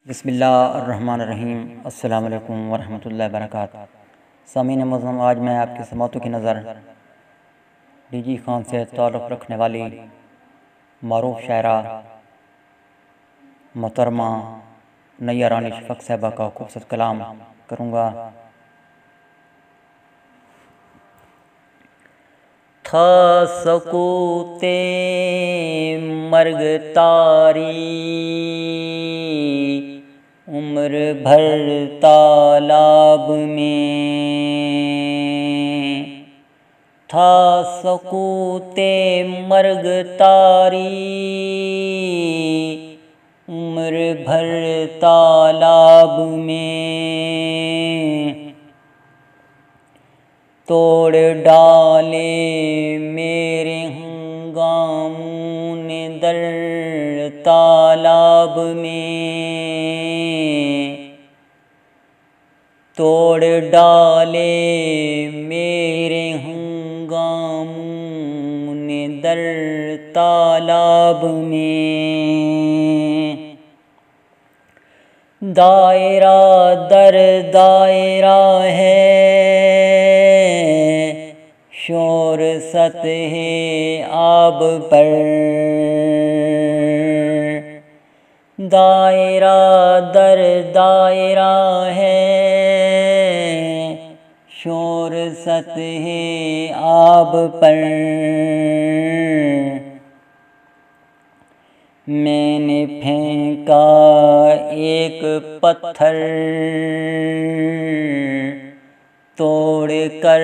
بسم اللہ الرحمن الرحیم۔ السلام علیکم ورحمۃ اللہ وبرکاتہ۔ سامعین معظم، آج میں آپ کی سماعتوں کی نظر ڈی جی خان سے تعلق رکھنے والی معروف شاعرہ محترمہ نیا رانی شفق صاحبہ کا خوبصورت کلام کروں گا۔ تھا سکوت مرگ طاری، عمر بھر تالاب میں تھا سکوت مرگ طاری، عمر بھر تالاب میں توڑ ڈالے میرے ہنگاموں نے در تالاب میں، توڑ ڈالے میرے ہنگاموں نے در تالاب میں، دائرہ در دائرہ ہے شور سطح آب پر، دائرہ در دائرہ ہے شور سطح آب پر، میں نے پھینکا ایک پتھر توڑ کر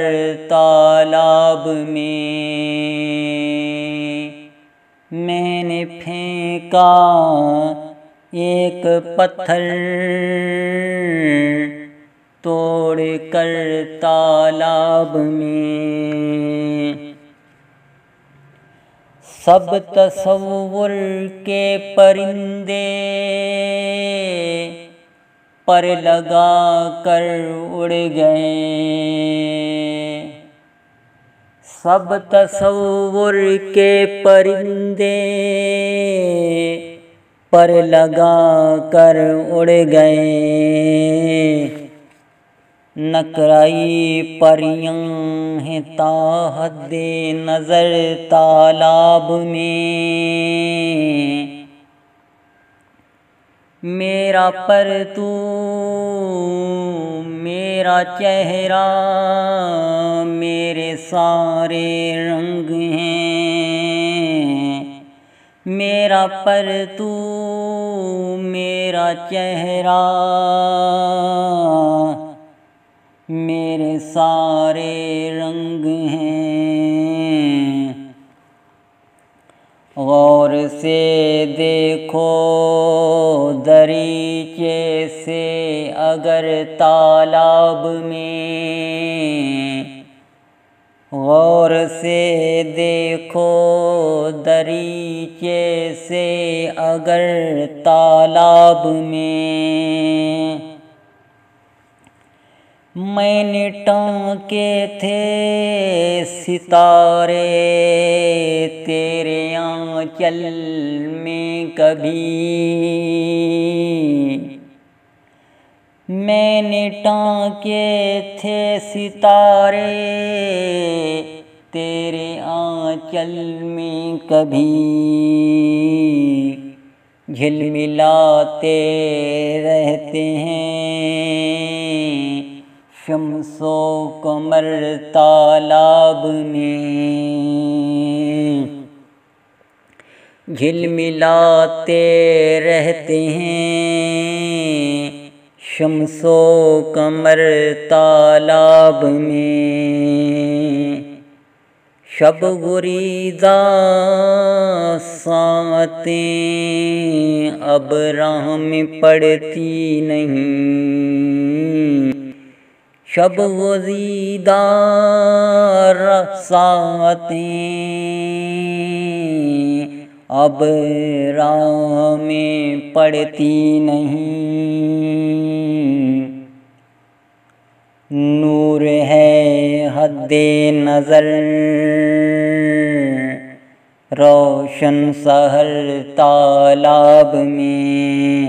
تالاب میں، میں نے پھینکا ایک پتھر توڑ کر تالاب میں، سب تصور کے پرندے پر لگا کر اڑ گئے، سب تصور کے پرندے پر لگا کر اڑ گئے، نقرائی پریاں ہیں تا حد نظر تالاب میں، میرا پرتو میرا چہرہ میرے سارے رنگ ہیں، میرا پرتو میرا چہرہ میرے سارے رنگ ہیں، غور سے دیکھو دریچے سے اگر تالاب میں، غور سے دیکھو دریچے سے اگر تالاب میں، میں نے ٹانکے تھے ستارے تیرے آنچل میں کبھی، میں نے ٹانکے تھے ستارے تیرے آنچل میں کبھی، جھلملاتے رہتے ہیں شمس و قمر تالاب میں، جھلملاتے رہتے ہیں شمس و قمر تالاب میں، شب گریزاں ساعتیں اب راہ میں پڑتی نہیں، شب گزیدہ ساعتیں اب راہ میں پڑتی نہیں، نور ہے حد نظر روشن سحر تالاب میں،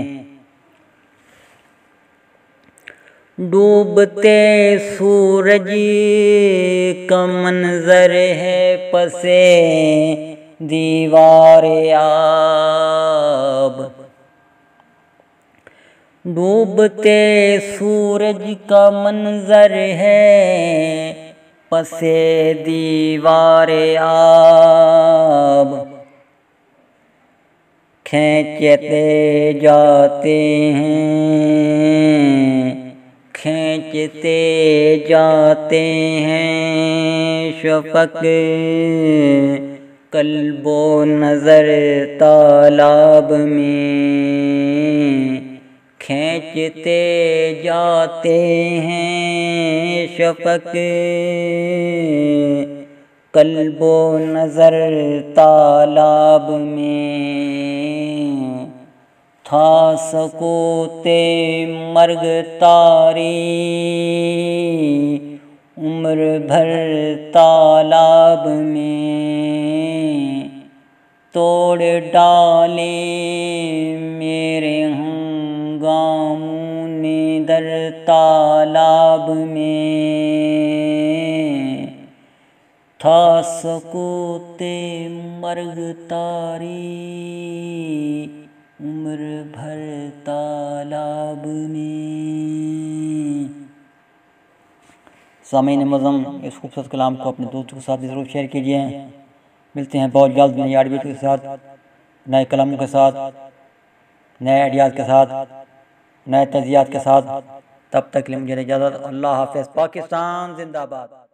ڈوبتے سورج کا منظر ہے پسے دیوار آب، ڈوبتے سورج کا منظر ہے پسے دیوار آب، کھینچتے جاتے ہیں شفق قلب و نظر تالاب میں، کھینچتے جاتے ہیں شفق قلب و نظر تالاب میں، تھا سکوت مرگ طاری عمر بھر تالاب میں، توڑ ڈالے میرے ہنگاموں نے در تالاب میں، تھا سکوت مرگ طاری عمر بھر تالاب میں۔ سامعین معظم، اس خوبصورت کلام کو اپنے دوستوں کے ساتھ بھی ضرور شیئر کیجیے۔ ملتے ہیں بہت جلد نئی آڈیو کے ساتھ، نئے کلاموں کے ساتھ، نئے آئیڈیاز کے ساتھ، نئے تجزیات کے ساتھ۔ تب تک کے لیے مجھے اجازت، اللہ حافظ۔ پاکستان زندہ باد۔